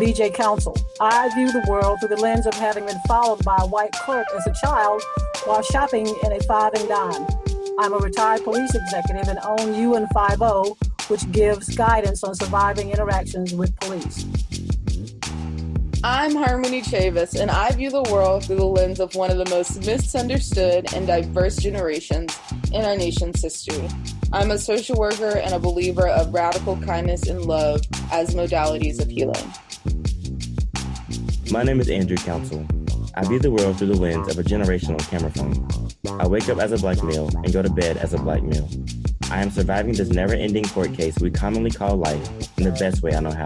BJ Counsel. I view the world through the lens of having been followed by a white clerk as a child while shopping in a five and dime. I'm a retired police executive and own UN50, which gives guidance on surviving interactions with police. I'm Harmony Chavis, and I view the world through the lens of one of the most misunderstood and diverse generations in our nation's history. I'm a social worker and a believer of radical kindness and love as modalities of healing. My name is Andrew Counsel. I view the world through the lens of a generational camera phone. I wake up as a black male and go to bed as a black male. I am surviving this never-ending court case we commonly call life in the best way I know how.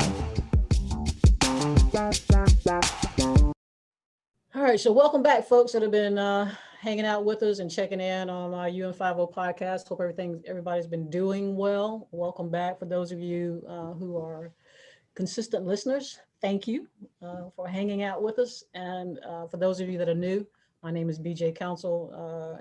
All right, so welcome back, folks that have been hanging out with us and checking in on our UN50 podcast. Hope everybody's been doing well. Welcome back. For those of you who are consistent listeners, thank you for hanging out with us. And for those of you that are new, my name is BJ Counsel,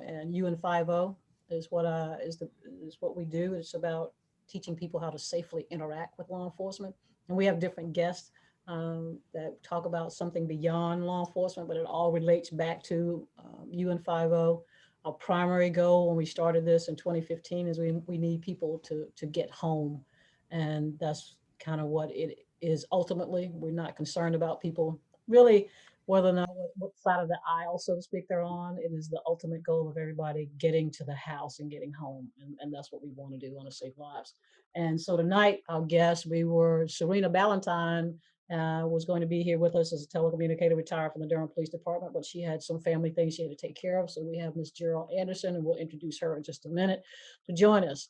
and UN50 is what we do. It's about teaching people how to safely interact with law enforcement, and we have different guests that talk about something beyond law enforcement, but it all relates back to UN50. Our primary goal when we started this in 2015 is we need people to get home, and that's kind of what it is ultimately. We're not concerned about people really whether or not what side of the aisle, so to speak, they're on. It is the ultimate goal of everybody getting to the house and getting home, and that's what we want to do, want to save lives. And so tonight, our guest, Serena Ballantyne was going to be here with us as a telecommunicator, retired from the Durham Police Department, but she had some family things she had to take care of. So we have Miss Jeryl Anderson, and we'll introduce her in just a minute to join us.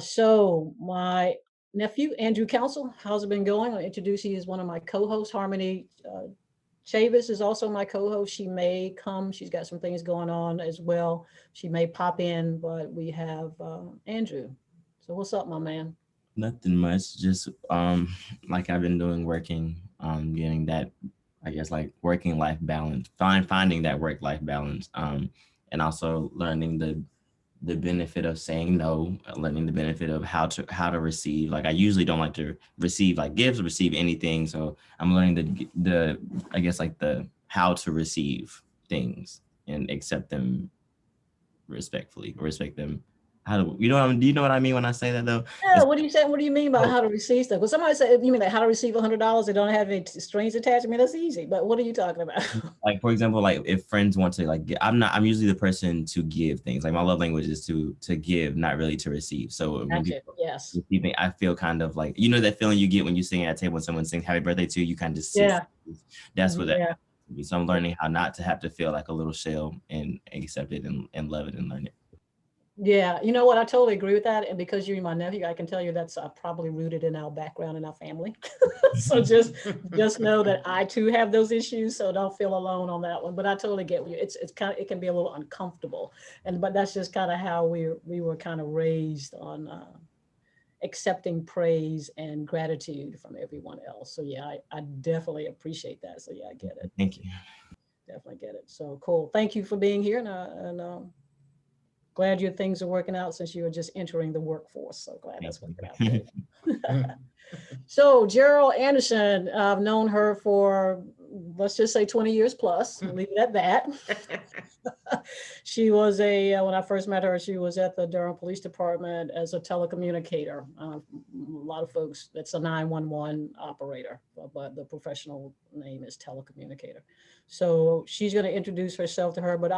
So my nephew, Andrew Counsel, how's it been going? I'll introduce you as one of my co-hosts. Harmony Chavis is also my co-host. She may come. She's got some things going on as well. She may pop in, but we have Andrew. So what's up, my man? Nothing much, just like I've been doing, working, getting that, I guess, like working life balance, finding that work-life balance, and also learning the benefit of saying no, learning the benefit of how to receive. Like I usually don't like to receive like gifts or receive anything, so I'm learning the I guess like the how to receive things and accept them respectfully, respect them. Do you know what I mean when I say that though? Yeah, what do you say? What do you mean by how to receive stuff? Because somebody said, you mean like how to receive $100? They don't have any strings attached. I mean, that's easy. But what are you talking about? Like, for example, like if friends want to like, I'm usually the person to give things. Like my love language is to give, not really to receive. So when people receiving, I feel kind of like, you know, that feeling you get when you sing at a table when someone sings happy birthday to you, you kind of just sit. That's what that is. So I'm learning how not to have to feel like a little shell and accept it and love it and learn it. Yeah, you know what? I totally agree with that. And because you're my nephew, I can tell you that's probably rooted in our background and our family. So just know that I too have those issues. So don't feel alone on that one. But I totally get you. It's kind of, it can be a little uncomfortable, but that's just kind of how we were kind of raised on accepting praise and gratitude from everyone else. So yeah, I definitely appreciate that. So yeah, I get it. Thank you. Definitely get it. So cool. Thank you for being here, and glad your things are working out since you were just entering the workforce. So glad that's working out great. So Jeryl Anderson, I've known her for, let's just say 20 years plus, leave it at that. She was when I first met her, she was at the Durham Police Department as a telecommunicator. A lot of folks, that's a 911 operator, but the professional name is telecommunicator. So she's going to introduce herself to her, but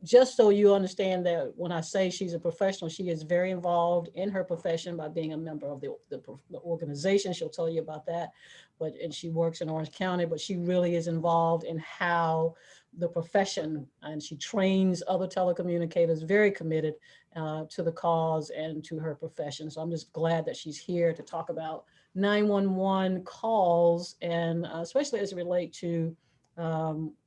just so you understand that when I say she's a professional, she is very involved in her profession by being a member of the organization. She'll tell you about that. And she works in Orange County, but she really is involved in how the profession, and she trains other telecommunicators, very committed to the cause and to her profession. So I'm just glad that she's here to talk about 911 calls, and especially as it relates to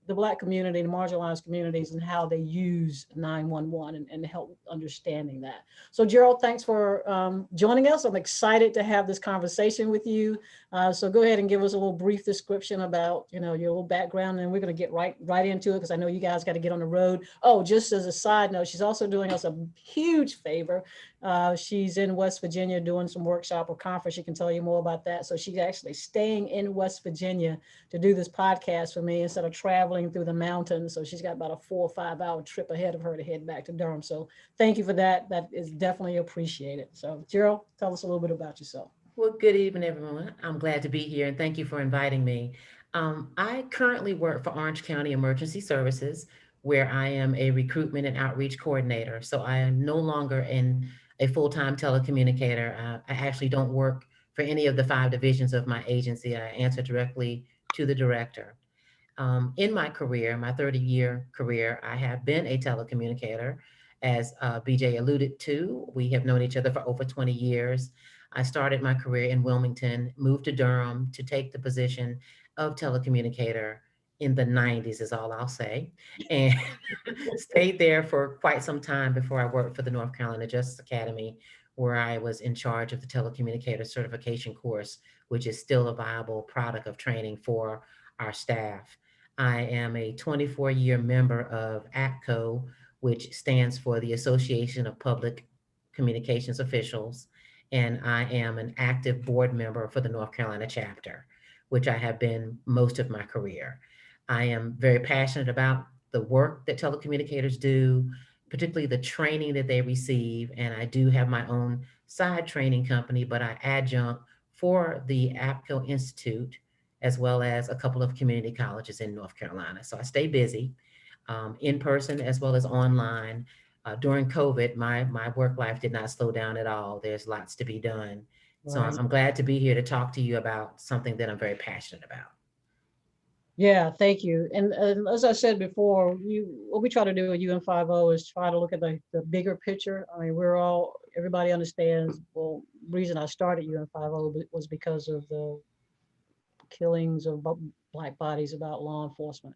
the Black community, the marginalized communities, and how they use 911 and help understanding that. So Jeryl, thanks for joining us. I'm excited to have this conversation with you. So go ahead and give us a little brief description about, you know, your little background, and we're going to get right into it because I know you guys got to get on the road. Oh, just as a side note, she's also doing us a huge favor. She's in West Virginia doing some workshop or conference. She can tell you more about that. So she's actually staying in West Virginia to do this podcast for me instead of traveling through the mountains. So she's got about a 4 or 5 hour trip ahead of her to head back to Durham. So thank you for that. That is definitely appreciated. So Jeryl, tell us a little bit about yourself. Well, good evening, everyone. I'm glad to be here and thank you for inviting me. I currently work for Orange County Emergency Services, where I am a recruitment and outreach coordinator. So I am no longer in a full-time telecommunicator. I actually don't work for any of the 5 divisions of my agency. I answer directly to the director. In my career, my 30-year career, I have been a telecommunicator. As BJ alluded to, we have known each other for over 20 years. I started my career in Wilmington, moved to Durham to take the position of telecommunicator in the 90s, is all I'll say, and stayed there for quite some time before I worked for the North Carolina Justice Academy, where I was in charge of the telecommunicator certification course, which is still a viable product of training for our staff. I am a 24-year member of APCO, which stands for the Association of Public Communications Officials, and I am an active board member for the North Carolina chapter, which I have been most of my career. I am very passionate about the work that telecommunicators do, particularly the training that they receive, and I do have my own side training company, but I adjunct for the APCO Institute, as well as a couple of community colleges in North Carolina. So I stay busy in person as well as online. During COVID, my work life did not slow down at all. There's lots to be done. So Right. I'm glad to be here to talk to you about something that I'm very passionate about. Yeah, thank you. And as I said before, what we try to do at UN50 is try to look at the bigger picture. I mean, everybody understands, well, the reason I started UN50 was because of the killings of Black bodies about law enforcement.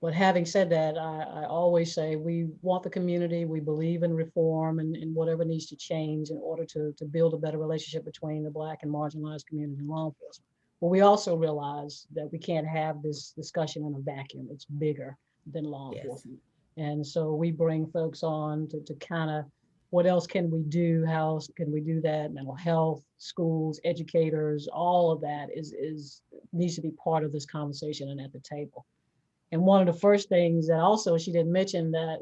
But having said that, I always say we want the community, we believe in reform and whatever needs to change in order to build a better relationship between the Black and marginalized community and law enforcement. But we also realize that we can't have this discussion in a vacuum. It's bigger than law Yes. enforcement. And so we bring folks on to kind of, what else can we do? How else can we do that? Mental health, schools, educators, all of that is needs to be part of this conversation and at the table. And one of the first things that also she didn't mention, that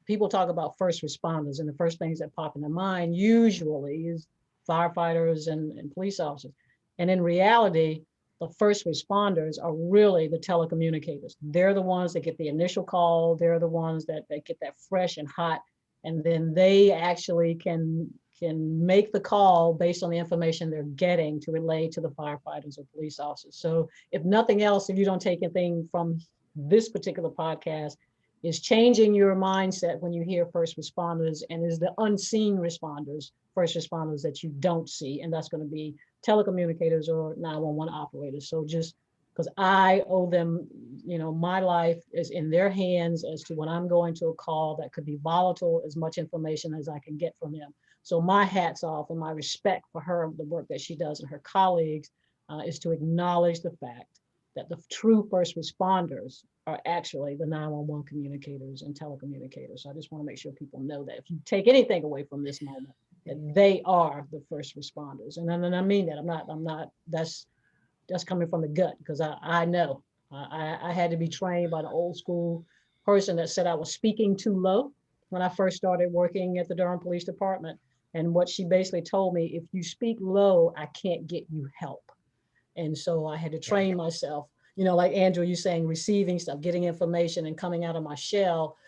people talk about first responders, and the first things that pop in their mind usually is firefighters and police officers. And in reality, the first responders are really the telecommunicators. They're the ones that get the initial call. They're the ones that get that fresh and hot. And then they actually can make the call based on the information they're getting to relay to the firefighters or police officers. So if nothing else, if you don't take anything from this particular podcast, is changing your mindset when you hear first responders, and is the unseen responders, first responders that you don't see, and that's going to be telecommunicators or 911 operators. So just because I owe them, you know, my life is in their hands as to when I'm going to a call that could be volatile, as much information as I can get from them. So my hat's off and my respect for her, the work that she does and her colleagues, is to acknowledge the fact that the true first responders are actually the 911 communicators and telecommunicators. So I just want to make sure people know that if you take anything away from this moment, that they are the first responders. And I mean that I'm not, that's coming from the gut, because I know I had to be trained by the old school person that said I was speaking too low when I first started working at the Durham Police Department. And what she basically told me, if you speak low, I can't get you help. And so I had to train myself, you know, like Andrew, you saying, receiving stuff, getting information and coming out of my shell.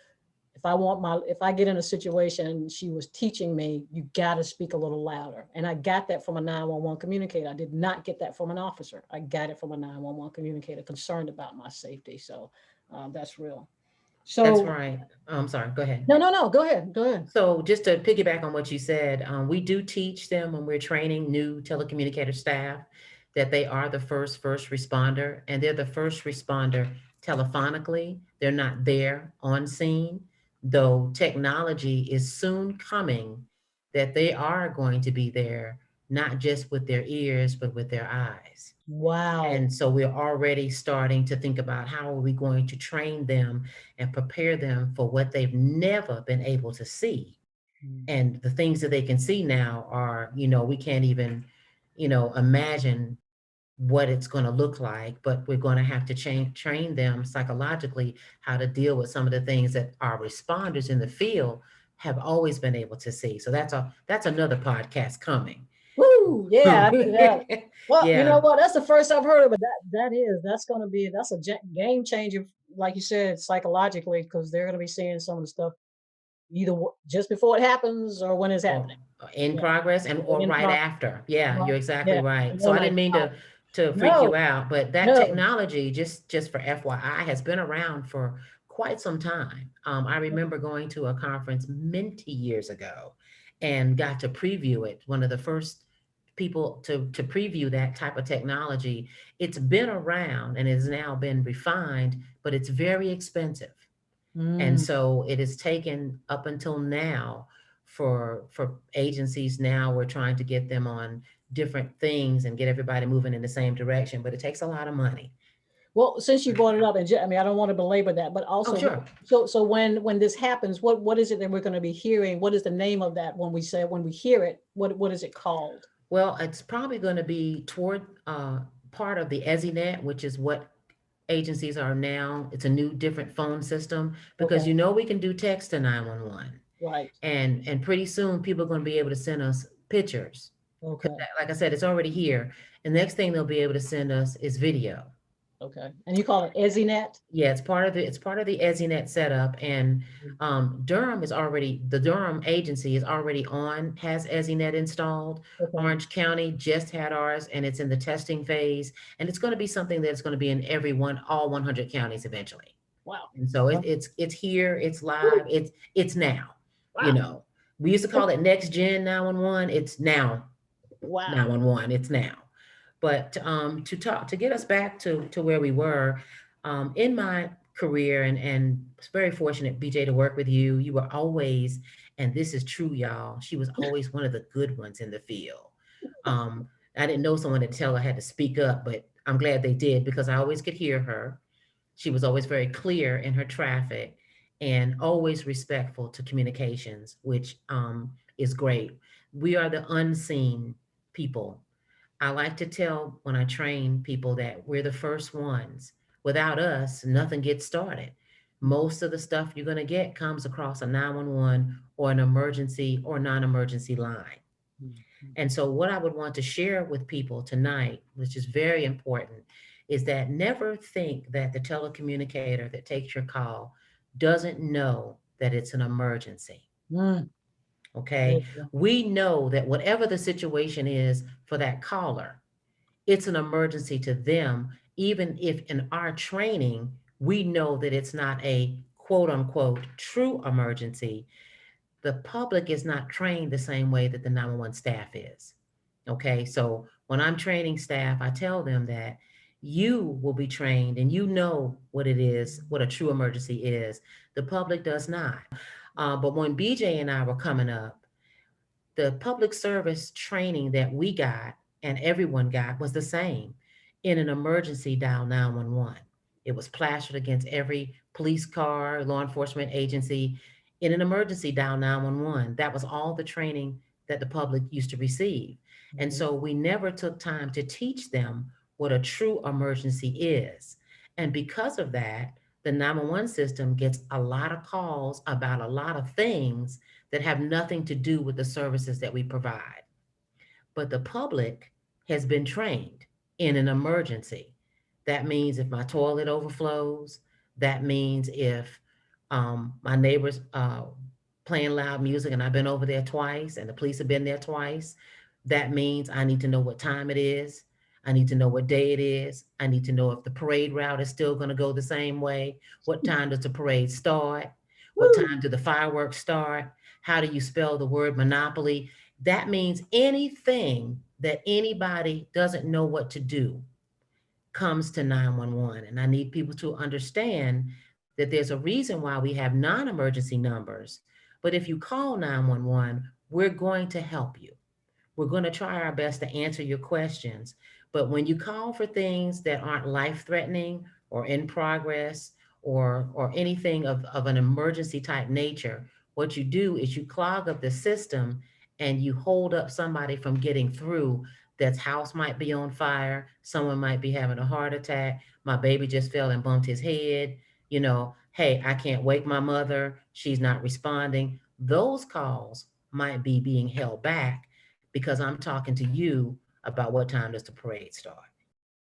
If I get in a situation, and she was teaching me, you got to speak a little louder. And I got that from a 911 communicator. I did not get that from an officer. I got it from a 911 communicator concerned about my safety. So that's real. That's So right. I'm sorry, go ahead. no, go ahead. So just to piggyback on what you said, we do teach them when we're training new telecommunicator staff that they are the first responder, and they're the first responder telephonically. They're not there on scene, though technology is soon coming that they are going to be there, not just with their ears, but with their eyes. Wow. And so we're already starting to think about how are we going to train them and prepare them for what they've never been able to see. Mm. And the things that they can see now are, we can't even, imagine what it's going to look like, but we're going to have to train them psychologically how to deal with some of the things that our responders in the field have always been able to see. So that's another podcast coming. Woo, yeah, I knew that. Well, you know Yeah. what? That's the first I've heard of it. That's going to be, that's a game changer, like you said, psychologically, because they're going to be seeing some of the stuff either just before it happens or when it's Or happening. in Yeah, progress and or in right progress. after. Yeah, Right. you're exactly Yeah, and right. So they're I like, didn't mean wow, to freak no, you out, but that no. technology, just for FYI, has been around for quite some time. I remember going to a conference many years ago and got to preview it. One of the first people to preview that type of technology. It's been around and has now been refined, but it's very expensive. And Mm. so it has taken up until now for agencies. Now we're trying to get them on different things and get everybody moving in the same direction, but it takes a lot of money. Well, since you brought it up, and I mean, I don't want to belabor that, but Oh, also, sure. so when this happens, what is it that we're going to be hearing? What is the name of that when we hear it? What is it called? Well, it's probably going to be toward part of the EZInet, which is what agencies are now. It's a new, different phone system because Okay, we can do text to 911, right. and pretty soon people are going to be able to send us pictures. Okay, Like I said, it's already here. And the next thing they'll be able to send us is video. okay. And you call it EZInet? Yeah, it's part of the EZInet setup, and the Durham agency is already has EZInet installed. Okay. Orange County just had ours, and it's in the testing phase, and it's going to be something that's going to be in all 100 counties eventually. Wow. And so Wow. it's here, it's Woo. live, it's now. You Wow. know, we used to call it next gen 911. It's now Wow. 911. It's now. But to get us back to where we were, in my career, and was very fortunate, BJ, to work with you. You were always, and this is true, y'all, she was always one of the good ones in the field. Um, I didn't know someone to tell I had to speak up, but I'm glad they did because I always could hear her. She was always very clear in her traffic and always respectful to communications, which is great. We are the unseen people. I like to tell when I train people that we're the first ones. Without us, nothing gets started. Most of the stuff you're going to get comes across a 911 or an emergency or non-emergency line. And so, what I would want to share with people tonight, which is very important, is that never think that the telecommunicator that takes your call doesn't know that it's an emergency. Mm. Okay. We know that whatever the situation is for that caller, it's an emergency to them, even if in our training, we know that it's not a quote unquote true emergency. The public is not trained the same way that the 911 staff is. Okay, so when I'm training staff, I tell them that you will be trained and you know what it is, what a true emergency is. The public does not. But when BJ and I were coming up, the public service training that we got and everyone got was the same. In an emergency, dial 911. It was plastered against every police car, law enforcement agency. In an emergency, dial 911. That was all the training that the public used to receive. And Mhm. so we never took time to teach them what a true emergency is. And because of that, the 911 system gets a lot of calls about a lot of things that have nothing to do with the services that we provide. But the public has been trained in an emergency. That means if my toilet overflows, that means if my neighbor's playing loud music and I've been over there twice and the police have been there twice, that means I need to know what time it is. I need to know what day it is. I need to know if the parade route is still going to go the same way. What time does the parade start? What Woo. time do the fireworks start? How do you spell the word monopoly? That means anything that anybody doesn't know what to do, comes to 911. And I need people to understand that there's a reason why we have non-emergency numbers. But if you call 911, we're going to help you. We're going to try our best to answer your questions. But when you call for things that aren't life-threatening or in progress or anything of an emergency type nature, what you do is you clog up the system and you hold up somebody from getting through. That's house might be on fire, someone might be having a heart attack, my baby just fell and bumped his head, hey, I can't wake my mother, she's not responding. Those calls might be being held back because I'm talking to you about what time does the parade start.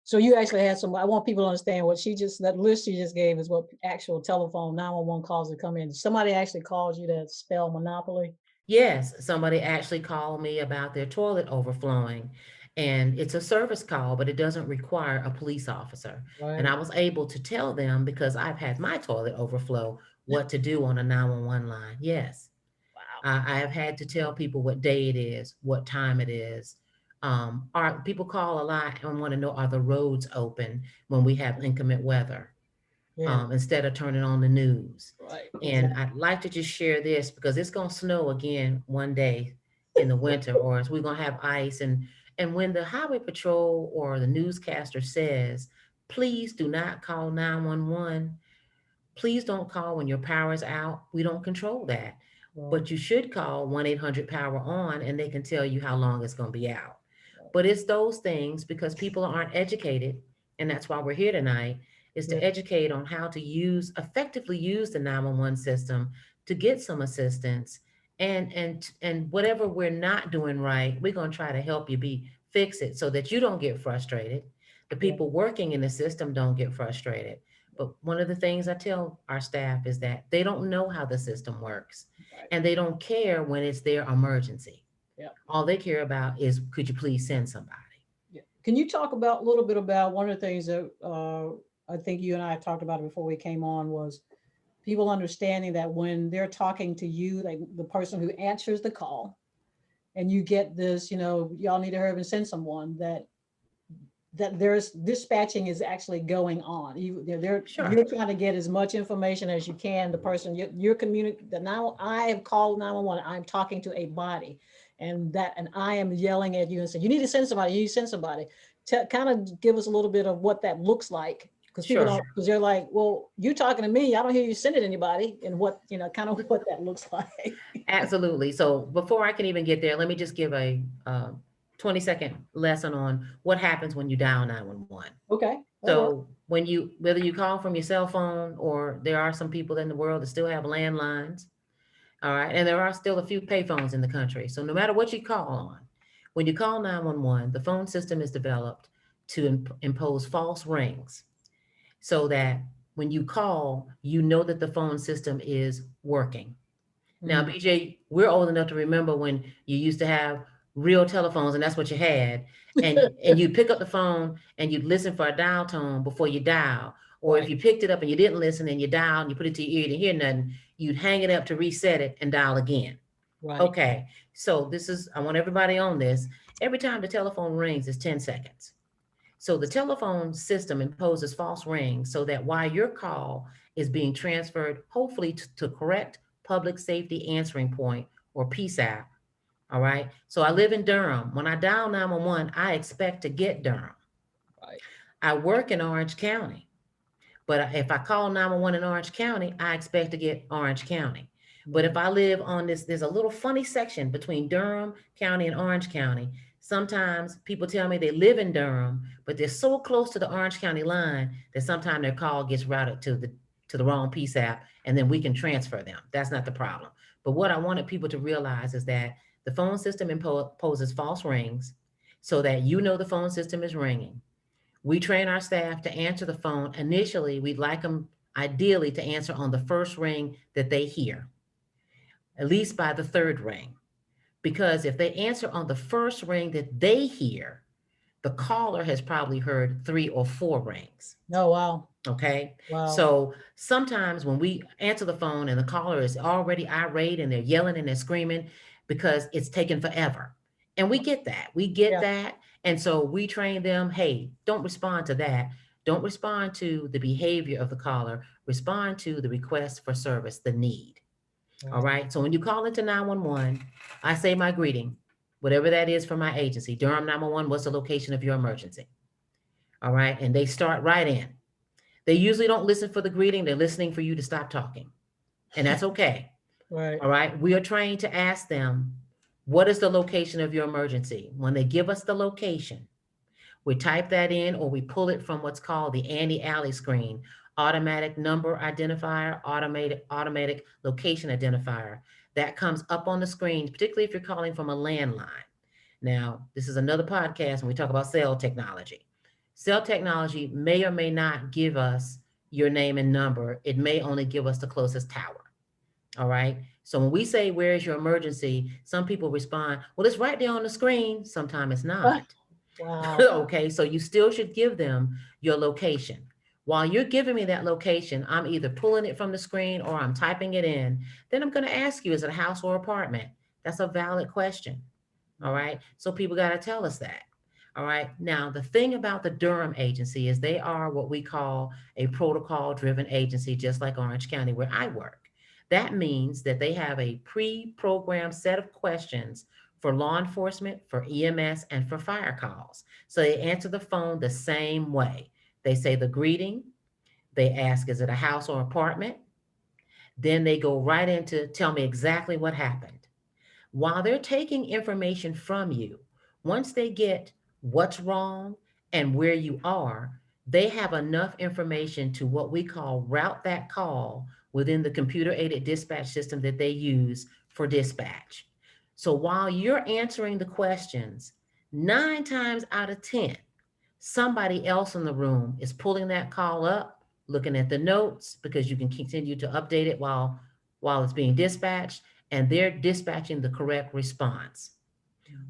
So you actually had some, I want people to understand what that list she just gave is what actual telephone 911 calls that come in. Somebody actually calls you to spell monopoly? Yes, somebody actually called me about their toilet overflowing, and it's a service call, but it doesn't require a police officer. And Right. I was able to tell them, because I've had my toilet overflow, what to do on a 911 line. Yes. Wow. I have had to tell people what day it is, what time it is. Are people call a lot and want to know, are the roads open when we have inclement weather? Yeah. Instead of turning on the news. Right. And Exactly. I'd like to just share this because it's going to snow again one day in the winter, or we're going to have ice. And when the highway patrol or the newscaster says, please do not call 911, please don't call when your power is out. We don't control that. Right. But you should call 1-800-POWER-ON and they can tell you how long it's going to be out. Right. But it's those things because people aren't educated. And that's why we're here tonight, is to Yeah. educate on how to effectively use the 911 system to get some assistance. And whatever we're not doing right, we're going to try to help you fix it so that you don't get frustrated. The Yeah. people working in the system don't get frustrated. But one of the things I tell our staff is that they don't know how the system works, Right. and they don't care when it's their emergency. Yeah. All they care about is, could you please send somebody? Yeah. Can you talk about a little bit about one of the things that I think you and I talked about it before we came on, was people understanding that when they're talking to you, like the person who answers the call, and you get this, y'all need to hurry up and send someone, that there's dispatching is actually going on. Sure. You're trying to get as much information as you can. The person you're communicating that, now I have called 911. I'm talking to a body, and I am yelling at you and saying, you need to send somebody. You need to send somebody. Kind of give us a little bit of what that looks like, because people Sure. don't, because they're like, well, you talking to me. I don't hear you sending anybody, and what kind of what that looks like. Absolutely. So before I can even get there, let me just give a 20-second lesson on what happens when you dial 911. Okay. So whether you call from your cell phone, or there are some people in the world that still have landlines, all right, and there are still a few payphones in the country. So no matter what you call on, when you call 911, the phone system is developed to impose false rings so that when you call, you know that the phone system is working. Now, BJ, we're old enough to remember when you used to have real telephones and that's what you had. And you'd pick up the phone and you'd listen for a dial tone before you dial. Or if Right. you picked it up and you didn't listen and you dialed and you put it to your ear, you didn't hear nothing, you'd hang it up to reset it and dial again. Right. Okay, so I want everybody on this. Every time the telephone rings, it's 10 seconds. So the telephone system imposes false rings so that while your call is being transferred, hopefully to correct public safety answering point, or PSAP. All right. So I live in Durham. When I dial 911, I expect to get Durham. Right. I work in Orange County, but if I call 911 in Orange County, I expect to get Orange County. But if I live on there's a little funny section between Durham County and Orange County. Sometimes people tell me they live in Durham, but they're so close to the Orange County line that sometimes their call gets routed to the wrong PSAP, and then we can transfer them. That's not the problem. But what I wanted people to realize is that the phone system imposes false rings so that you know the phone system is ringing. We train our staff to answer the phone. Initially, we'd like them ideally to answer on the first ring that they hear, at least by the third ring. Because if they answer on the first ring that they hear, the caller has probably heard 3 or 4 rings. Oh, wow. Okay. Wow. So sometimes when we answer the phone and the caller is already irate and they're yelling and they're screaming because it's taken forever. And we get that. We get Yeah. that. And so we train them, hey, don't respond to that. Don't respond to the behavior of the caller. Respond to the request for service, the need. All Right. right. So when you call into 911, I say my greeting, whatever that is for my agency. Durham 911, what's the location of your emergency? All right. And they start right in. They usually don't listen for the greeting. They're listening for you to stop talking. And that's okay. Right. All right. We are trained to ask them, what is the location of your emergency? When they give us the location, we type that in or we pull it from what's called the Andy Alley screen, automatic number identifier, automatic location identifier. That comes up on the screen, particularly if you're calling from a landline. Now, this is another podcast when we talk about cell technology. Cell technology may or may not give us your name and number. It may only give us the closest tower. All right. So when we say, where's your emergency? Some people respond, well, it's right there on the screen. Sometimes it's not. Wow. Okay, so you still should give them your location. While you're giving me that location, I'm either pulling it from the screen or I'm typing it in. Then I'm going to ask you, is it a house or apartment? That's a valid question. All right. So people got to tell us that. All right. Now, the thing about the Durham agency is they are what we call a protocol driven agency, just like Orange County, where I work. That means that they have a pre programmed set of questions for law enforcement, for EMS, and for fire calls. So they answer the phone the same way. They say the greeting, they ask, is it a house or apartment? Then they go right into tell me exactly what happened. While they're taking information from you, once they get what's wrong and where you are, they have enough information to what we call route that call within the computer aided dispatch system that they use for dispatch. So while you're answering the questions, 9 times out of 10, somebody else in the room is pulling that call up, looking at the notes because you can continue to update it while it's being dispatched, and they're dispatching the correct response.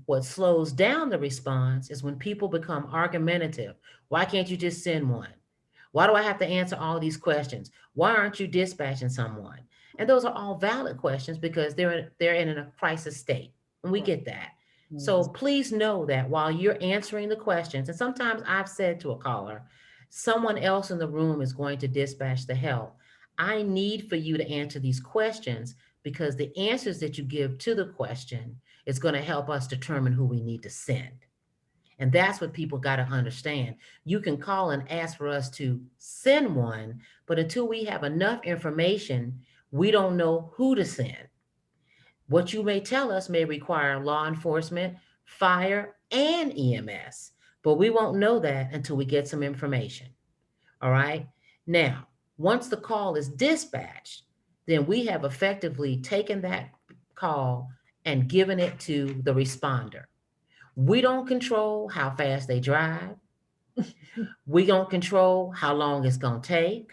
What slows down the response is when people become argumentative. Why can't you just send one? Why do I have to answer all these questions? Why aren't you dispatching someone? And those are all valid questions because they're in a crisis state, and we get that. So please know that while you're answering the questions, and sometimes I've said to a caller, someone else in the room is going to dispatch the help. I need for you to answer these questions because the answers that you give to the question is going to help us determine who we need to send. And that's what people got to understand. You can call and ask for us to send one, but until we have enough information, we don't know who to send. What you may tell us may require law enforcement, fire, and EMS, but we won't know that until we get some information. All right. Now, once the call is dispatched, then we have effectively taken that call and given it to the responder. We don't control how fast they drive. We don't control how long it's going to take.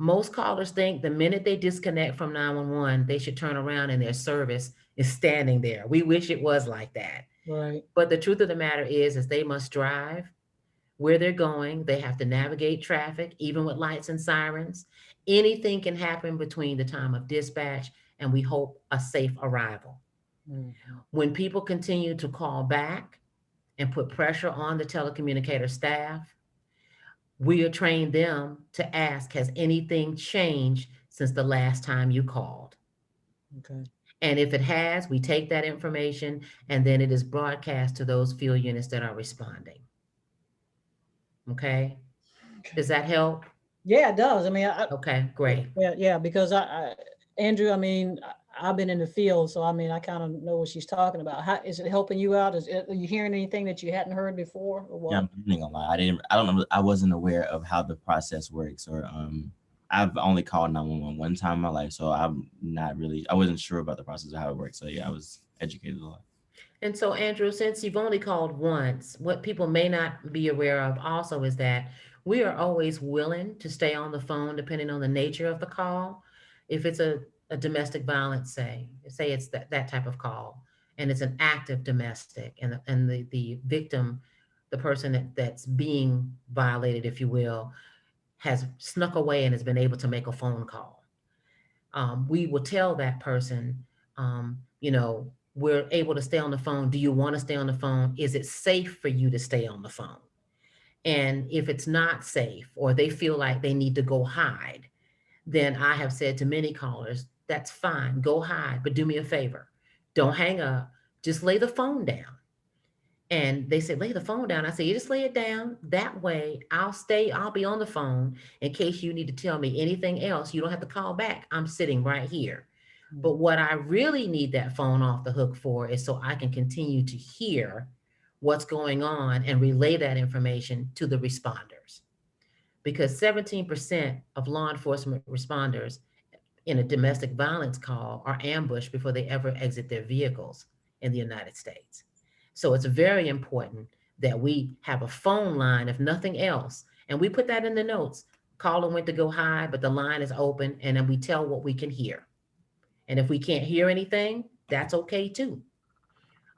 Most callers think the minute they disconnect from 911, they should turn around and their service is standing there. We wish it was like that. Right. But the truth of the matter is they must drive where they're going. They have to navigate traffic, even with lights and sirens. Anything can happen between the time of dispatch and we hope a safe arrival. When people continue to call back and put pressure on the telecommunicator staff, we are trained them to ask, has anything changed since the last time you called? Okay. And if it has, we take that information and then it is broadcast to those field units that are responding. Okay. Does that help? Yeah, it does. I mean, Okay, great. yeah, because Andrew, I mean, I've been in the field, so I mean, I kind of know what she's talking about. How is it helping you out? Are you hearing anything that you hadn't heard before, or what? Yeah, I'm learning a lot. I don't know. I wasn't aware of how the process works, or I've only called 911 one time in my life, so I wasn't sure about the process of how it works. So yeah, I was educated a lot. And so, Andrew, since you've only called once, what people may not be aware of also is that we are always willing to stay on the phone depending on the nature of the call. If it's a domestic violence, say it's that type of call, and it's an active domestic, and the victim, the person that's being violated, if you will, has snuck away and has been able to make a phone call. We will tell that person, we're able to stay on the phone. Do you want to stay on the phone? Is it safe for you to stay on the phone? And if it's not safe or they feel like they need to go hide, then I have said to many callers, that's fine, go hide, but do me a favor. Don't hang up, just lay the phone down. And they said, lay the phone down. I said, you just lay it down. That way I'll be on the phone in case you need to tell me anything else. You don't have to call back. I'm sitting right here. But what I really need that phone off the hook for is so I can continue to hear what's going on and relay that information to the responders. Because 17% of law enforcement responders in a domestic violence call are ambushed before they ever exit their vehicles in the United States. So it's very important that we have a phone line, if nothing else, and we put that in the notes. Caller went to go hide, but the line is open, and then we tell what we can hear. And if we can't hear anything, that's okay too.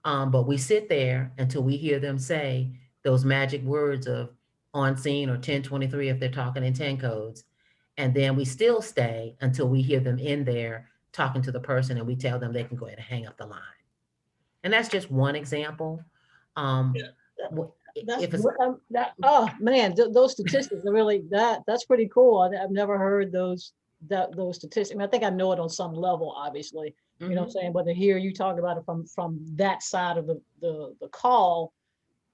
But we sit there until we hear them say those magic words of on scene or 1023 if they're talking in 10 codes. And then we still stay until we hear them in there talking to the person and we tell them they can go ahead and hang up the line. And that's just one example. That's If it's that. Oh man, those statistics are really that's pretty cool. I've never heard those statistics. I mean, I think I know it on some level, obviously. You know what I'm saying? But to hear you talk about it from that side of the call,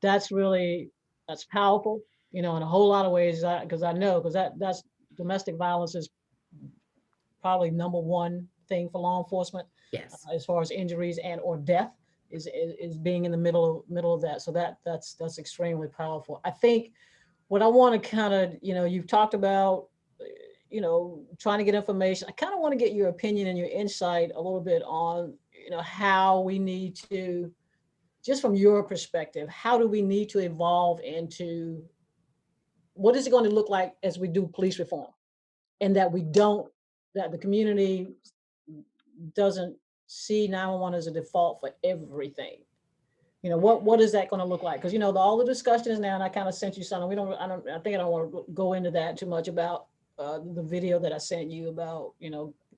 that's really that's powerful. You know, in a whole lot of ways, because I know because that's domestic violence is probably number one thing for law enforcement yes, as far as injuries and or death is being in the middle of that. So that's extremely powerful. I think what I want to kind of, you've talked about, trying to get information. I kind of want to get your opinion and your insight a little bit on, how we need to, just from your perspective, how do we need to evolve into what is it going to look like as we do police reform, and that the community doesn't see 911 as a default for everything. What is that going to look like? Because all the discussions now, and I kind of sent you something. I think I don't want to go into that too much about the video that I sent you about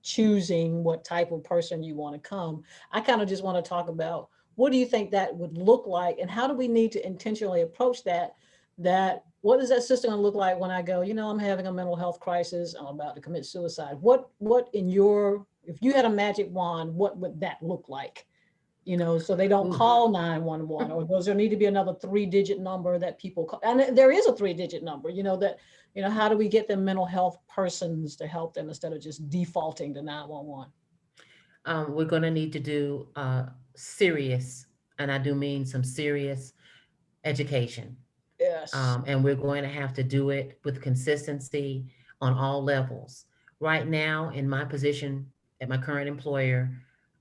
choosing what type of person you want to come. I kind of just want to talk about what do you think that would look like, and how do we need to intentionally approach that? What is that system going to look like when I go? I'm having a mental health crisis. I'm about to commit suicide. What if you had a magic wand, what would that look like? So they don't call 911, or does there need to be another 3-digit number that people call? And there is a 3-digit number, how do we get them mental health persons to help them instead of just defaulting to 911? we're going to need to do serious, and I do mean some serious education. Yes. And we're going to have to do it with consistency on all levels. Right now, in my position at my current employer,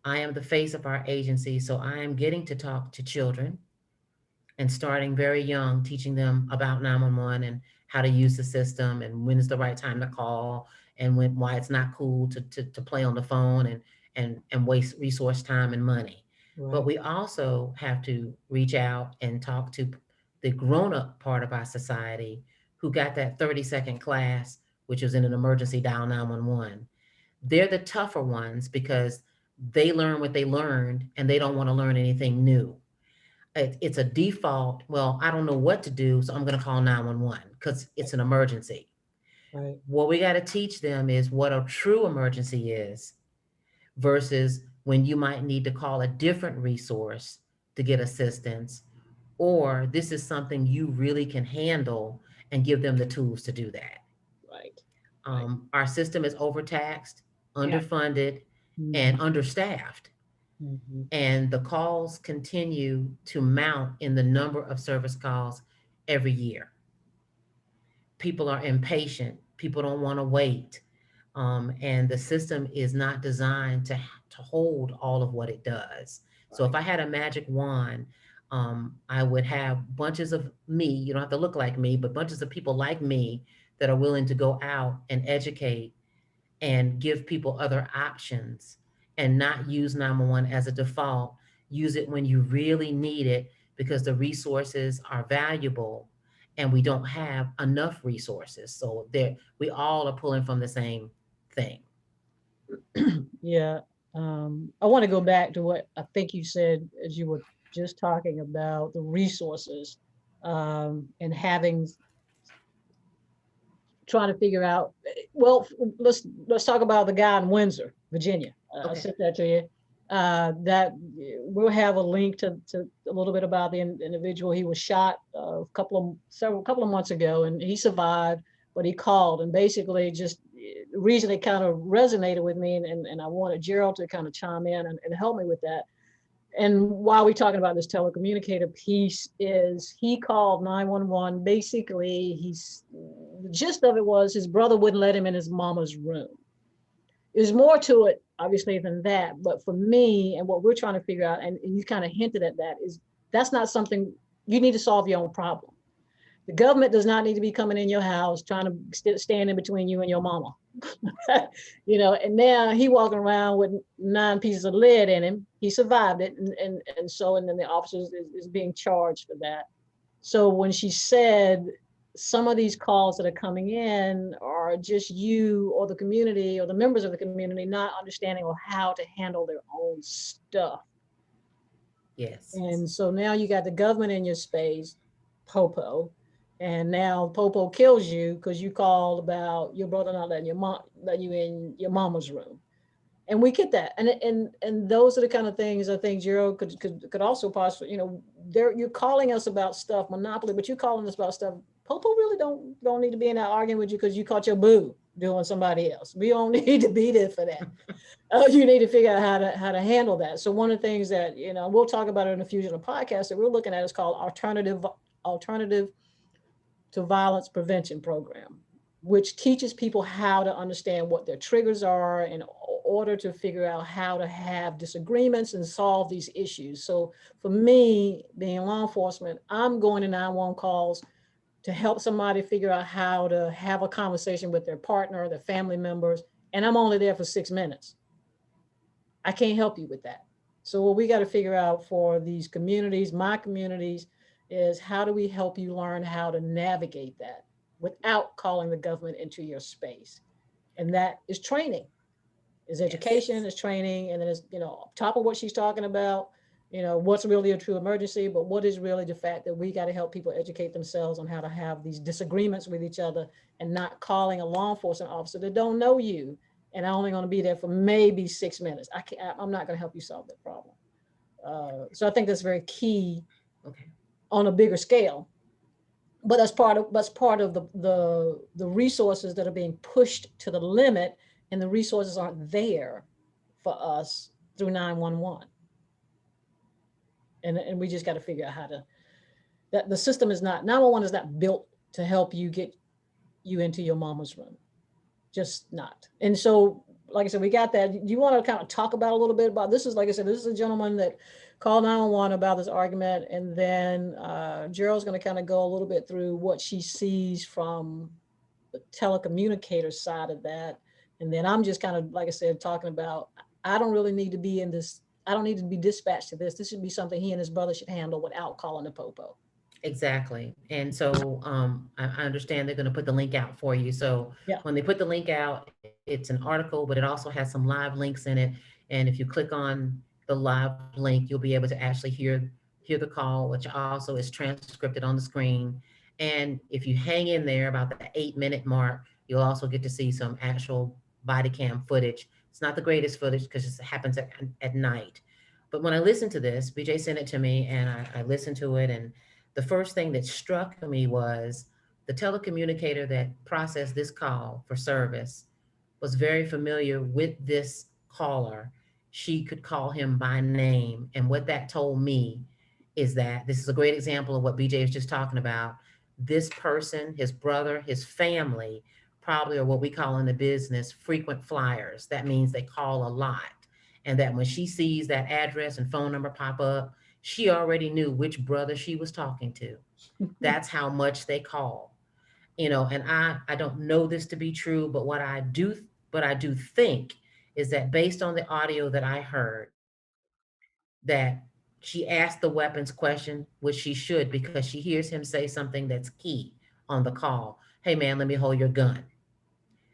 I am the face of our agency, so I am getting to talk to children and starting very young, teaching them about 911 and how to use the system and when is the right time to call and why it's not cool to play on the phone and waste resource time and money. Right. But we also have to reach out and talk to the grown-up part of our society who got that 30-second class, which was in an emergency dial 911. They're the tougher ones because they learn what they learned and they don't want to learn anything new. It's a default. Well, I don't know what to do, so I'm going to call 911 because it's an emergency. Right. What we got to teach them is what a true emergency is versus when you might need to call a different resource to get assistance, or this is something you really can handle, and give them the tools to do that. Right. Our system is overtaxed, Yeah. underfunded, and understaffed. And the calls continue to mount in the number of service calls every year. People are impatient. People don't want to wait. And the system is not designed to hold all of what it does. So if I had a magic wand, I would have bunches of me, you don't have to look like me, but bunches of people like me that are willing to go out and educate and give people other options and not use 911 as a default. Use it when you really need it because the resources are valuable and we don't have enough resources. So we all are pulling from the same thing. Yeah. I want to go back to what I think you said as you were just talking about the resources, and having, trying to figure out. Well, let's talk about the guy in Windsor, Virginia. I Okay. sent that to you. That we'll have a link to a little bit about the individual. He was shot couple of months ago, and he survived. But he called, and basically just the reason it kind of resonated with me, and I wanted Jeryl to kind of chime in and help me with that. And while we're talking about this telecommunicator piece, is he called 911. Basically, the gist of it was his brother wouldn't let him in his mama's room. There's more to it, obviously, than that. But for me, and what we're trying to figure out, and you kind of hinted at that, is that's not something you need to solve your own problem. The government does not need to be coming in your house trying to stand in between you and your mama. And now he walking around with 9 pieces of lead in him. He survived it, and then the officers is being charged for that. So when she said some of these calls that are coming in are just you or the community or the members of the community not understanding or how to handle their own stuff. Yes. And so now you got the government in your space, Popo, and now Popo kills you because you called about your brother not letting you in your mama's room. And we get that, and those are the kind of things I think Jeryl could also possibly, you're calling us about stuff, Monopoly, but you're calling us about stuff. Popo really don't need to be in that arguing with you because you caught your boo doing somebody else. We don't need to be there for that. You need to figure out how to handle that. So one of the things that we'll talk about it in the Fusion podcast that we're looking at is called alternative to violence prevention program, which teaches people how to understand what their triggers are in order to figure out how to have disagreements and solve these issues. So for me, being law enforcement, I'm going to 911 calls to help somebody figure out how to have a conversation with their partner, their family members, and I'm only there for 6 minutes. I can't help you with that. So what we got to figure out for these communities, my communities, is how do we help you learn how to navigate that without calling the government into your space? And that is training, is education, is training, and then is, on top of what she's talking about, what's really a true emergency, but what is really the fact that we got to help people educate themselves on how to have these disagreements with each other and not calling a law enforcement officer that don't know you and I'm only going to be there for maybe 6 minutes. I'm not going to help you solve that problem. So I think that's very key. Okay. On a bigger scale, but that's part of the resources that are being pushed to the limit, and the resources aren't there for us through 911. And we just got to figure out how to, that the system is not, 911 is not built to help you get you into your mama's room. Just not. And so, like I said, we got that. You want to kind of talk about a little bit about this? Is, like I said, this is a gentleman that called 911 about this argument, and then Jeryl's going to kind of go a little bit through what she sees from the telecommunicator side of that, and then I'm just kind of, like I said, talking about I don't really need to be in this. I don't need to be dispatched to this. This should be something he and his brother should handle without calling the popo. Exactly. And so I understand they're going to put the link out for you. So Yeah. when they put the link out, it's an article, but it also has some live links in it. And if you click on the live link, you'll be able to actually hear the call, which also is transcribed on the screen. And if you hang in there about the 8-minute mark, you'll also get to see some actual body cam footage. It's not the greatest footage because it happens at night. But when I listened to this, BJ sent it to me and I listened to it, and the first thing that struck me was the telecommunicator that processed this call for service was very familiar with this caller. She could call him by name. And what that told me is that this is a great example of what BJ was just talking about. This person, his brother, his family, probably are what we call in the business frequent flyers. That means they call a lot. And that when she sees that address and phone number pop up, she already knew which brother she was talking to. That's how much they call. And I don't know this to be true, but what I do think is that based on the audio that I heard, that she asked the weapons question, which she should, because she hears him say something that's key on the call. Hey man, let me hold your gun.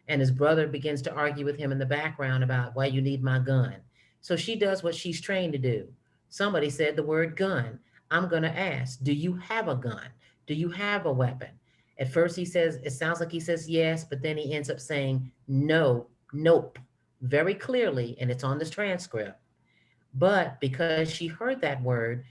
And his brother begins to argue with him in the background about why you need my gun. So she does what she's trained to do. Somebody said the word gun. I'm going to ask, do you have a gun? Do you have a weapon? At first, he says, it sounds like he says yes, but then he ends up saying no, nope, very clearly, and it's on this transcript. But because she heard that word,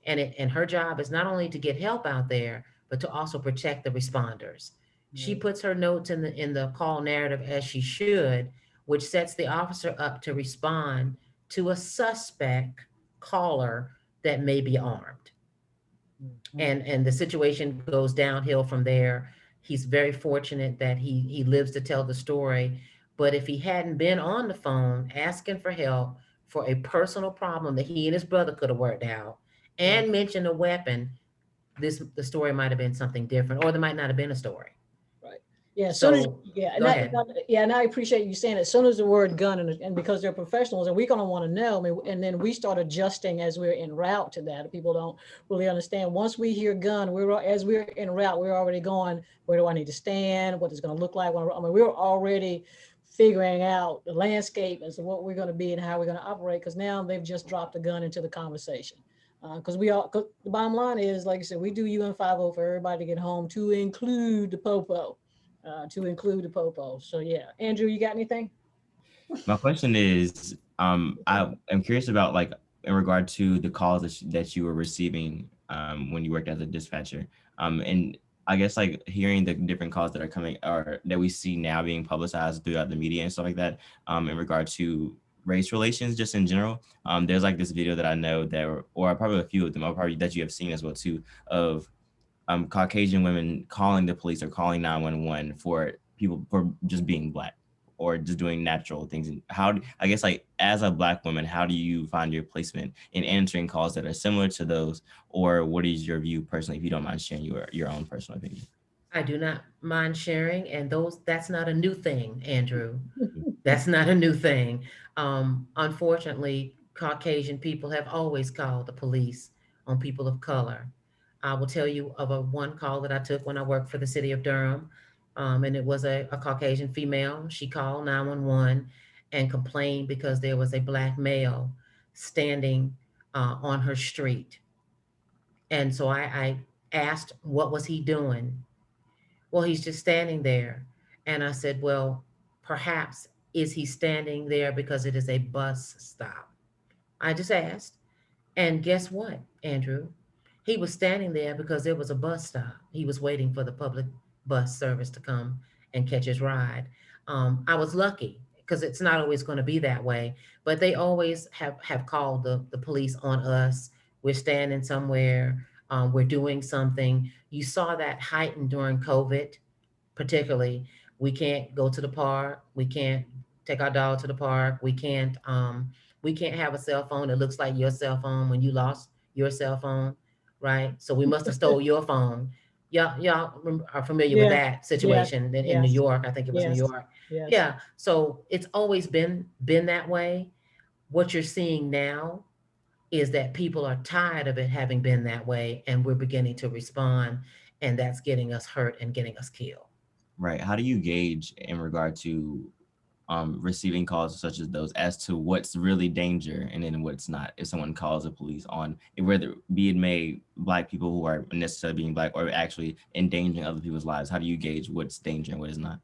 and her job is not only to get help out there, but to also protect the responders. She Right. puts her notes in the call narrative as she should, which sets the officer up to respond to a suspect caller that may be armed. Mhm. And the situation goes downhill from there. He's very fortunate that he lives to tell the story. But if he hadn't been on the phone asking for help for a personal problem that he and his brother could have worked out Right. and mentioned a weapon, the story might have been something different, or there might not have been a story. Right. Yeah. As soon as, So yeah, go ahead. yeah, and I appreciate you saying it. As soon as the word gun, and because they're professionals, and we're gonna want to know, I mean, and then we start adjusting as we're en route to that. People don't really understand. Once we hear gun, as we're en route, we're already going, where do I need to stand? What it's gonna look like? I mean, we're already figuring out the landscape as to what we're going to be and how we're going to operate, because now they've just dropped a gun into the conversation. Because the bottom line is, like I said, we do UN 50 for everybody to get home, to include the popo, So yeah, Andrew, you got anything? My question is, I am curious about like in regard to the calls that you were receiving when you worked as a dispatcher, and I guess like hearing the different calls that are coming or that we see now being publicized throughout the media and stuff like that, in regard to race relations just in general. There's like this video that I know that, or probably a few of them, or probably that you have seen as well too, of Caucasian women calling the police or calling 911 for people for just being black or just doing natural things. And I guess like as a black woman, how do you find your placement in answering calls that are similar to those, or what is your view personally, if you don't mind sharing your own personal opinion? I do not mind sharing, and that's not a new thing, Andrew. That's not a new thing. Unfortunately, Caucasian people have always called the police on people of color. I will tell you of a one call that I took when I worked for the city of Durham, and it was a Caucasian female. She called 911 and complained because there was a black male standing on her street. And so I asked, what was he doing? Well, he's just standing there. And I said, well, perhaps is he standing there because it is a bus stop? I just asked. And guess what, Andrew? He was standing there because there was a bus stop. He was waiting for the public bus service to come and catch his ride. I was lucky because it's not always going to be that way, but they always have called the police on us. We're standing somewhere, we're doing something. You saw that heightened during COVID, particularly. We can't go to the park, we can't take our dog to the park, we can't have a cell phone that looks like your cell phone when you lost your cell phone, right? So we must have stole your phone. Y'all are familiar with Yeah. that Yes. situation in New Yes. York. I think it was New Yes. York. Yes. Yeah, so it's always been that way. What you're seeing now is that people are tired of it having been that way, and we're beginning to respond, and that's getting us hurt and getting us killed. Right. How do you gauge in regard to receiving calls such as those as to what's really danger and then what's not? If someone calls the police on whether be it may black people who are necessarily being black or actually endangering other people's lives, how do you gauge what's danger and what is not?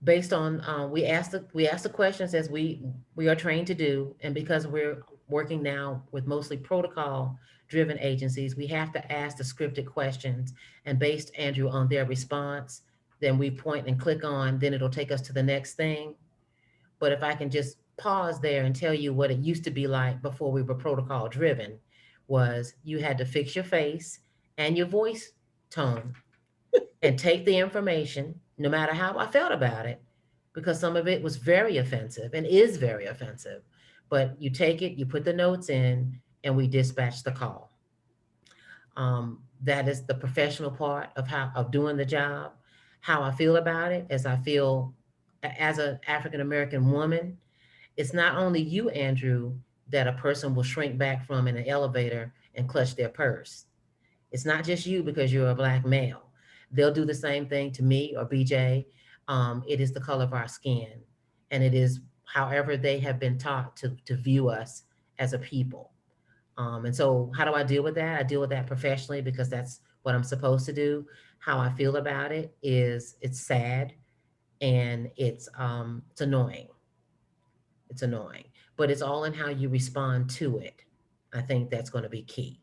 Based on we ask the questions as we are trained to do, and because we're working now with mostly protocol driven agencies, we have to ask the scripted questions, and based, Andrew, on their response, then we point and click on, then it'll take us to the next thing. But if I can just pause there and tell you what it used to be like before we were protocol driven, was you had to fix your face and your voice tone and take the information, no matter how I felt about it, because some of it was very offensive and is very offensive. But you take it, you put the notes in, and we dispatch the call. That is the professional part of doing the job. How I feel about it, as I feel as an African American woman, it's not only you, Andrew, that a person will shrink back from in an elevator and clutch their purse. It's not just you because you're a black male. They'll do the same thing to me or BJ. It is the color of our skin, and it is however they have been taught to view us as a people. And so, how do I deal with that? I deal with that professionally because that's what I'm supposed to do. How I feel about it is it's sad and it's annoying. It's annoying, but it's all in how you respond to it. I think that's going to be key.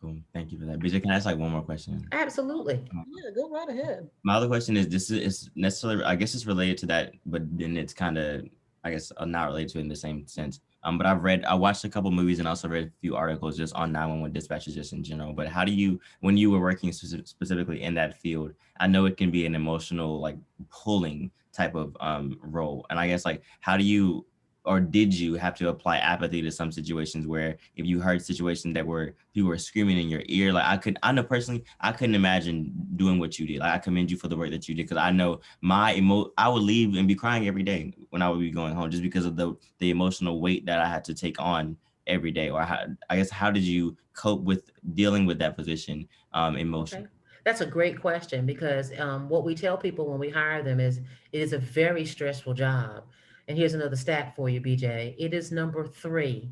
Cool. Thank you for that. BJ, can I ask like one more question? Absolutely. Yeah, go right ahead. My other question is this is necessarily, I guess it's related to that, but then it's kind of, I guess, not related to it in the same sense. But I watched a couple movies and also read a few articles just on 911 dispatches just in general. But how do you, when you were working specifically in that field, I know it can be an emotional, like pulling type of role. And I guess like, how do you, or did you have to apply apathy to some situations where if you heard situations that were people were screaming in your ear, like I know personally, I couldn't imagine doing what you did. Like I commend you for the work that you did, because I know I would leave and be crying every day when I would be going home just because of the emotional weight that I had to take on every day. Or I guess how did you cope with dealing with that position emotion? Okay. That's a great question because what we tell people when we hire them is it is a very stressful job. And here's another stat for you, BJ. It is number three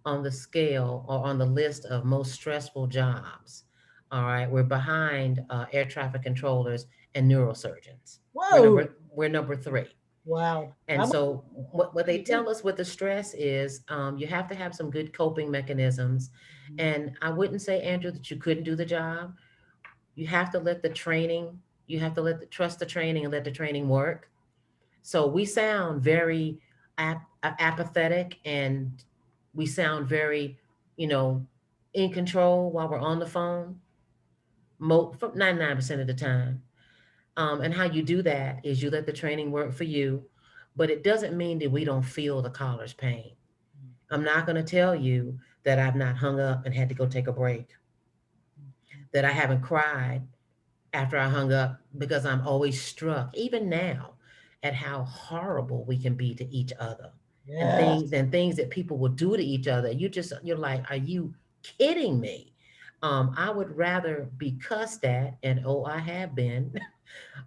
on the scale or on the list of most stressful jobs. All right, we're behind air traffic controllers and neurosurgeons. Whoa. We're number three. Wow. And I'm so what they tell us with the stress is you have to have some good coping mechanisms. And I wouldn't say, Andrew, that you couldn't do the job. You have to let the training, you have to trust the training and let the training work. So we sound very apathetic and we sound very, you know, in control while we're on the phone, 99% of the time. And how you do that is you let the training work for you, but it doesn't mean that we don't feel the caller's pain. I'm not going to tell you that I've not hung up and had to go take a break, that I haven't cried after I hung up because I'm always struck, even now, at how horrible we can be to each other Yes. and things that people will do to each other. You're like, are you kidding me? I would rather be cussed at, and oh, I have been,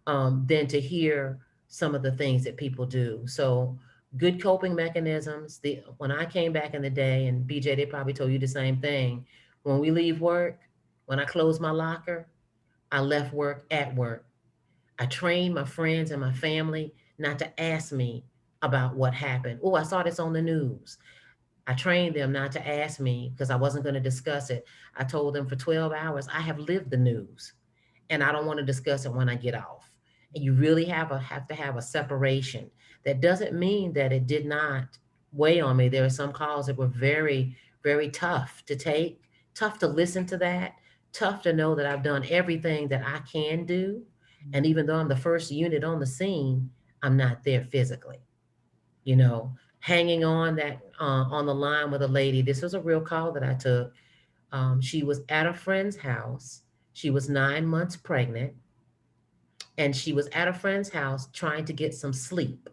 than to hear some of the things that people do. So good coping mechanisms. When I came back in the day, and BJ, they probably told you the same thing. When we leave work, when I close my locker, I left work at work. I trained my friends and my family not to ask me about what happened. Oh, I saw this on the news. I trained them not to ask me because I wasn't going to discuss it. I told them for 12 hours, I have lived the news and I don't want to discuss it when I get off. And you really have to have a separation. That doesn't mean that it did not weigh on me. There are some calls that were very, very tough to take, tough to listen to that, tough to know that I've done everything that I can do. And even though I'm the first unit on the scene, I'm not there physically. You know, hanging on that on the line with a lady. This was a real call that I took. She was at a friend's house. She was 9 months pregnant, and she was at a friend's house trying to get some sleep.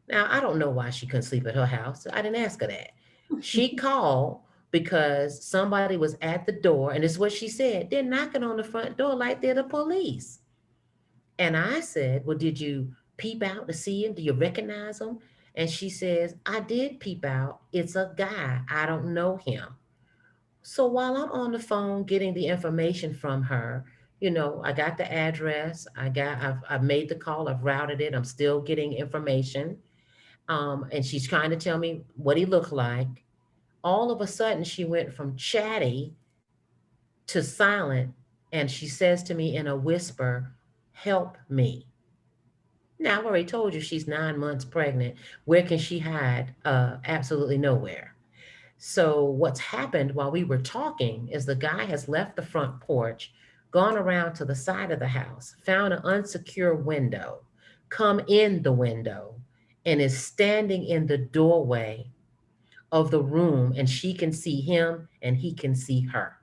Now, I don't know why she couldn't sleep at her house. I didn't ask her that. She called because somebody was at the door, and this is what she said. They're knocking on the front door like they're the police. And I said, well, did you peep out to see him? Do you recognize him? And she says, I did peep out. It's a guy. I don't know him. So while I'm on the phone getting the information from her, I got the address. I've made the call. I've routed it. I'm still getting information. And she's trying to tell me what he looked like. All of a sudden, she went from chatty to silent. And she says to me in a whisper, help me. Now, I've already told you she's 9 months pregnant. Where can she hide? Absolutely nowhere. So, what's happened while we were talking is the guy has left the front porch, gone around to the side of the house, found an unsecure window, come in the window, and is standing in the doorway of the room, and she can see him and he can see her.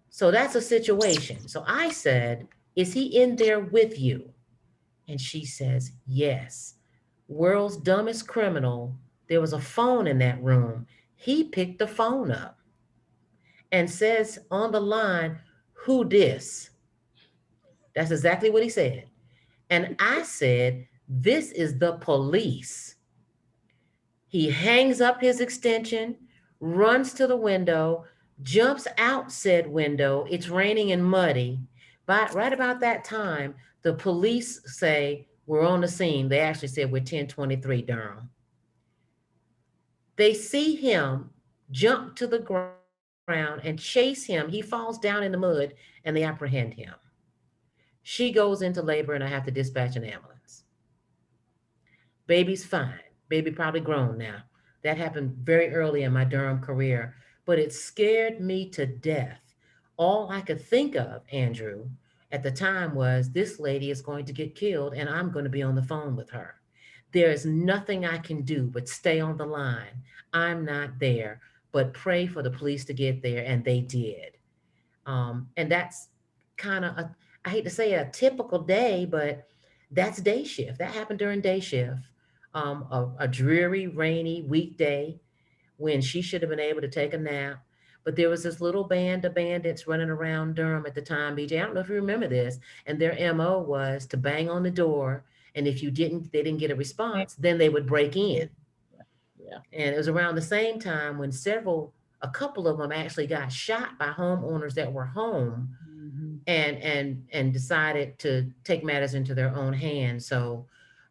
So, that's a situation. So, I said, is he in there with you? And she says, yes. World's dumbest criminal. There was a phone in that room. He picked the phone up and says on the line, who this? That's exactly what he said. And I said, This is the police. He hangs up his extension, runs to the window, jumps out said window. It's raining and muddy. But right about that time, the police say, we're on the scene. They actually said we're 1023 Durham. They see him jump to the ground and chase him. He falls down in the mud and they apprehend him. She goes into labor and I have to dispatch an ambulance. Baby's fine. Baby probably grown now. That happened very early in my Durham career, but it scared me to death. All I could think of, Andrew, at the time was this lady is going to get killed and I'm going to be on the phone with her. There is nothing I can do but stay on the line. I'm not there, but pray for the police to get there, and they did. And that's kind of a, I hate to say a typical day, but that's day shift. That happened during day shift. A dreary, rainy weekday when she should have been able to take a nap. But there was this little band of bandits running around Durham at the time, BJ. I don't know if you remember this. And their MO was to bang on the door. And if they didn't get a response, then they would break in. Yeah. And it was around the same time when a couple of them actually got shot by homeowners that were home Mhm. and decided to take matters into their own hands. So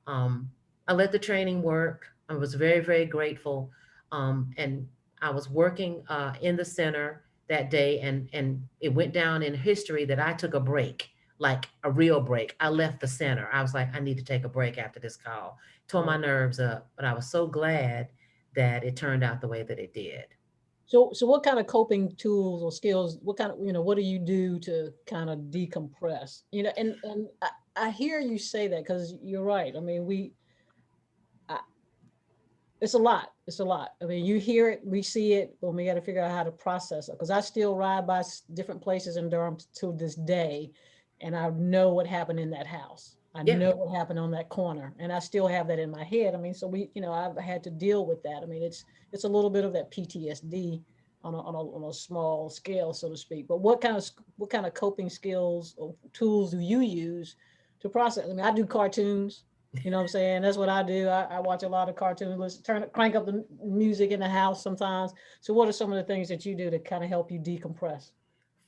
um, I let the training work. I was very, very grateful. And I was working in the center that day, and it went down in history that I took a break, like a real break. I left the center. I was like, I need to take a break after this call. Tore my Yeah. nerves up, but I was so glad that it turned out the way that it did. So what kind of coping tools or skills, what kind of, what do you do to kind of decompress? And I hear you say that because you're right. I mean, I, it's a lot. It's a lot. I mean, you hear it, we see it, but we got to figure out how to process it. Because I still ride by different places in Durham to this day, and I know what happened in that house. I Yeah, know what happened on that corner, and I still have that in my head. I mean, so I've had to deal with that. I mean, it's a little bit of that PTSD on a small scale, so to speak. But what kind of coping skills or tools do you use to process? I mean, I do cartoons. You know what I'm saying? That's what I do. I watch a lot of cartoons, crank up the music in the house sometimes. So what are some of the things that you do to kind of help you decompress?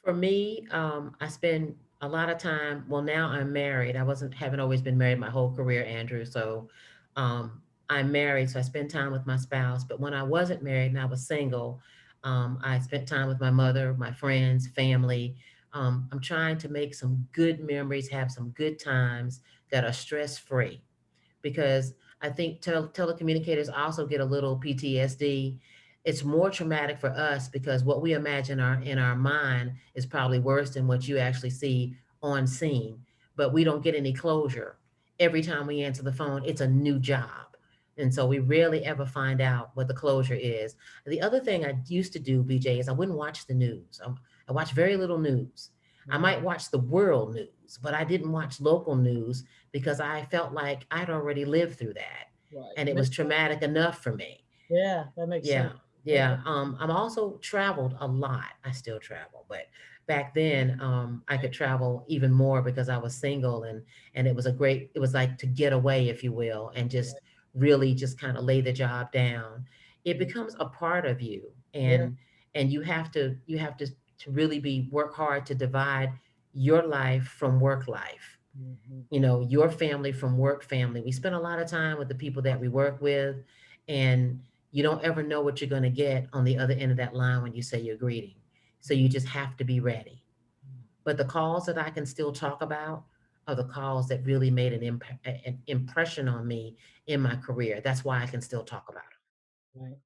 for me, I spend a lot of time. Well, now I'm married. I wasn't haven't always been married my whole career, Andrew. So um, I'm married, so I spend time with my spouse. But when I wasn't married and I was single, I spent time with my mother, my friends, family. I'm trying to make some good memories, have some good times that are stress free, because I think telecommunicators also get a little PTSD. It's more traumatic for us because what we imagine in our mind is probably worse than what you actually see on scene. But we don't get any closure. Every time we answer the phone, it's a new job. And so we rarely ever find out what the closure is. The other thing I used to do, BJ, is I wouldn't watch the news. I watch very little news. I might watch the world news, but I didn't watch local news because I felt like I'd already lived through that. Right. And it was traumatic enough for me. Yeah, that makes Yeah. sense. That Yeah. I'm also traveled a lot. I still travel, but back then, I could travel even more because I was single, and it was like to get away, if you will, and just really just kind of lay the job down. It Yeah. becomes a part of you, Yeah. and you have to really work hard to divide your life from work life, Mhm. your family from work family. We spend a lot of time with the people that we work with, and you don't ever know what you're going to get on the other end of that line when you say your greeting. So you just have to be ready. But the calls that I can still talk about are the calls that really made an impression on me in my career. That's why I can still talk about it. Right.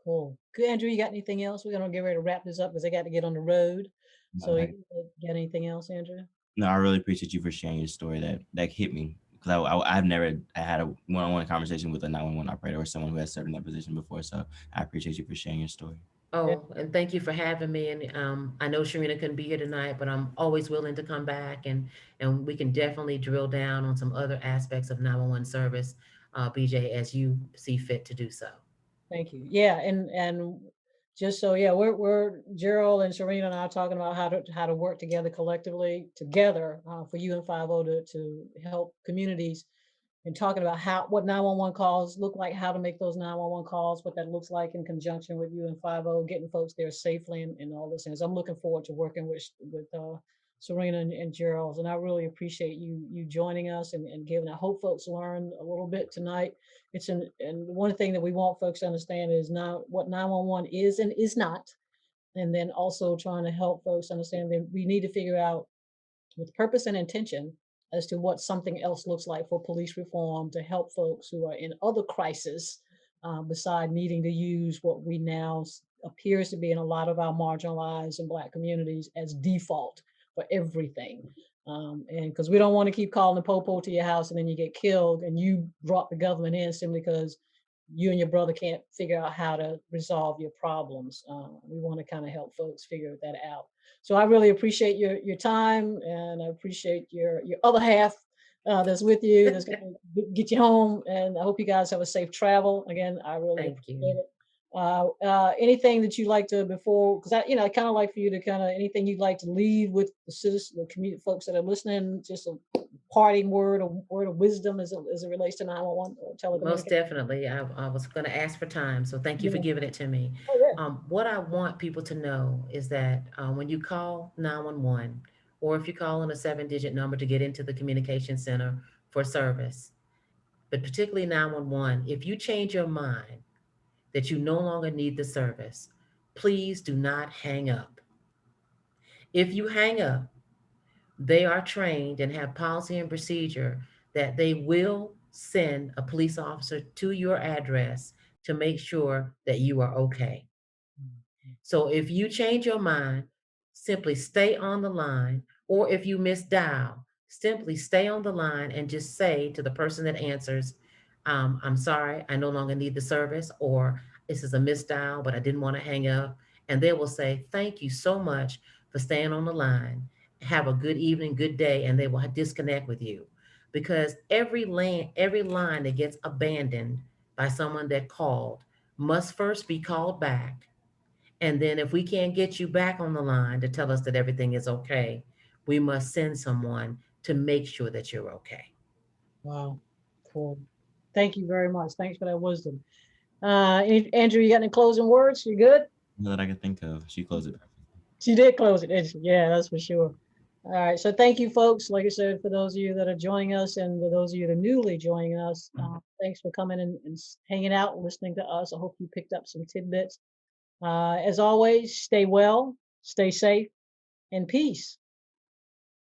Cool. Good, Andrew, you got anything else? We're gonna get ready to wrap this up because I got to get on the road. So Okay. you got anything else, Andrew? No, I really appreciate you for sharing your story. That hit me because I've never I had a one-on-one conversation with a 911 operator or someone who has served in that position before. So I appreciate you for sharing your story. Yeah, Oh, and thank you for having me. And I know Sharina couldn't be here tonight, but I'm always willing to come back, and we can definitely drill down on some other aspects of 911 service, BJ, as you see fit to do so. thank you. Yeah, and just so yeah, we're Gerald and Serena and I are talking about how to work together collectively together for UN 50 to help communities and talking about what 911 calls look like, how to make those 911 calls, what that looks like in conjunction with you and 50, getting folks there safely and all those things. I'm looking forward to working with Serena and Gerald, and I really appreciate you joining us and giving. I hope folks learn a little bit tonight. And one thing that we want folks to understand is now what 911 is and is not, and then also trying to help folks understand that we need to figure out with purpose and intention as to what something else looks like for police reform to help folks who are in other crises, beside needing to use what we now appears to be in a lot of our marginalized and Black communities as default for everything. And because we don't want to keep calling the popo to your house and then you get killed and you brought the government in simply because you and your brother can't figure out how to resolve your problems. We want to kind of help folks figure that out. So I really appreciate your time, and I appreciate your other half that's with you, that's going to get you home. And I hope you guys have a safe travel. Again, I really Thank appreciate you. it. Anything that you like to before, because I kind of like for you to kind of anything you'd like to leave with the citizens, the community folks that are listening, just a parting word, a word of wisdom as it relates to 911 or Most telecommunications. definitely. I was going to ask for time, so thank you for Yeah. giving it to me. Oh yeah. What I want people to know is that when you call 911, or if you call in a 7-digit number to get into the communication center for service, but particularly 911, if you change your mind that you no longer need the service, please do not hang up. If you hang up, they are trained and have policy and procedure that they will send a police officer to your address to make sure that you are okay. So if you change your mind, simply stay on the line, or if you misdial, simply stay on the line and just say to the person that answers, I'm sorry, I no longer need the service, or this is a misdial, but I didn't want to hang up. And they will say, thank you so much for staying on the line. Have a good evening, good day, and they will disconnect with you. Because every line that gets abandoned by someone that called must first be called back, and then if we can't get you back on the line to tell us that everything is okay, we must send someone to make sure that you're okay. Wow. Cool. Thank you very much. Thanks for that wisdom. Andrew, you got any closing words? You good? That I could think of. She closed it. She did close it, didn't she? Yeah, that's for sure. All right. So thank you, folks. Like I said, for those of you that are joining us and for those of you that are newly joining us, thanks for coming and hanging out and listening to us. I hope you picked up some tidbits. As always, stay well, stay safe, and peace.